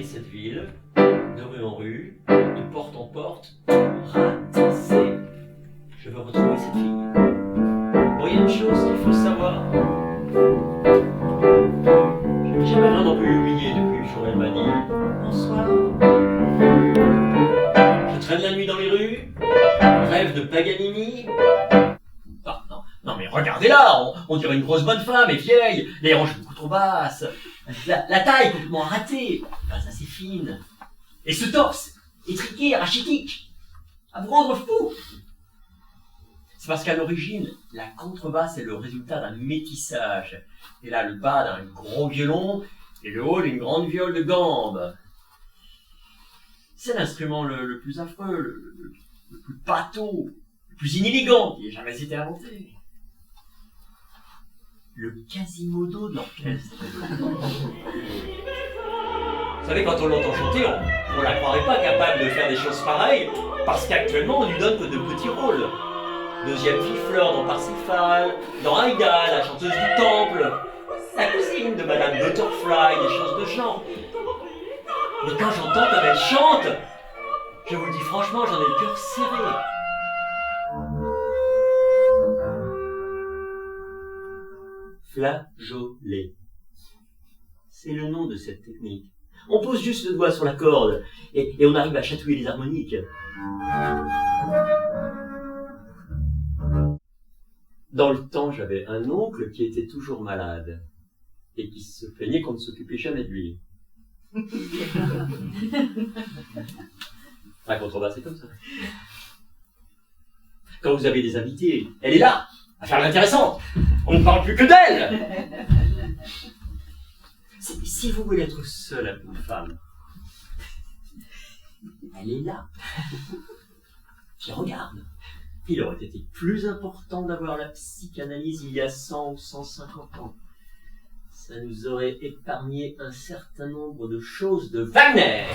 gagner cette ville, de rue en rue, de porte en porte, ratisser. Je veux retrouver cette fille. Bon, il y a une chose qu'il faut savoir. Je n'ai jamais vraiment pu l'oublier depuis le jour où elle m'a dit bonsoir. Je traîne la nuit dans les rues, rêve de Paganini. Non mais regardez-la, on dirait une grosse bonne femme et vieille, les hanches beaucoup trop basses, la taille complètement ratée, pas assez fine. Et ce torse, étriqué, rachitique, à vous rendre fou. C'est parce qu'à l'origine, la contrebasse est le résultat d'un métissage. Et là, le bas d'un gros violon et le haut d'une grande viole de gambe. C'est l'instrument le plus affreux, le plus pâteau, le plus inélégant qui ait jamais été inventé. Le Quasimodo de l'orchestre. Vous savez, quand on l'entend chanter, on la croirait pas capable de faire des choses pareilles, parce qu'actuellement, on lui donne que de petits rôles. Deuxième fille Fleur dans Parsifal, dans Aïda, la chanteuse du temple, la cousine de Madame Butterfly, des choses de genre. Mais quand j'entends comme elle chante, je vous le dis franchement, j'en ai le cœur serré. Flageolet. C'est le nom de cette technique. On pose juste le doigt sur la corde et on arrive à chatouiller les harmoniques. Dans le temps, j'avais un oncle qui était toujours malade et qui se plaignait qu'on ne s'occupait jamais de lui. La contrebasse, c'est comme ça. Quand vous avez des invités, elle est là, à faire l'intéressante. On ne parle plus que d'elle. Si vous voulez être seul avec une femme, elle est là. Qui regarde. Il aurait été plus important d'avoir la psychanalyse il y a 100 ou 150 ans. Ça nous aurait épargné un certain nombre de choses de Wagner.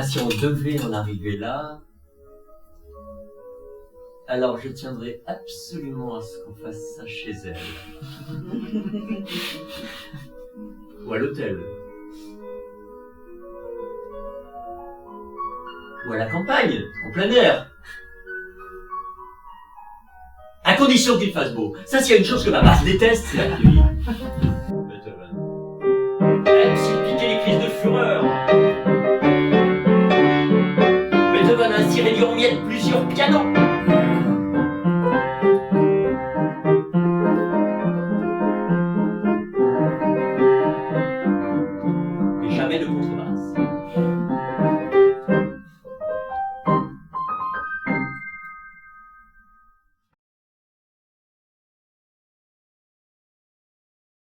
Si on devait en arriver là, alors je tiendrai absolument à ce qu'on fasse ça chez elle. Ou à l'hôtel. Ou à la campagne, en plein air. À condition qu'il fasse beau. Ça, s'il y a une chose que ma masse déteste, c'est la pluie. Beethoven. Même s'il piquait les crises de fureur. Beethoven a ainsi réduit en miettes plusieurs pianos.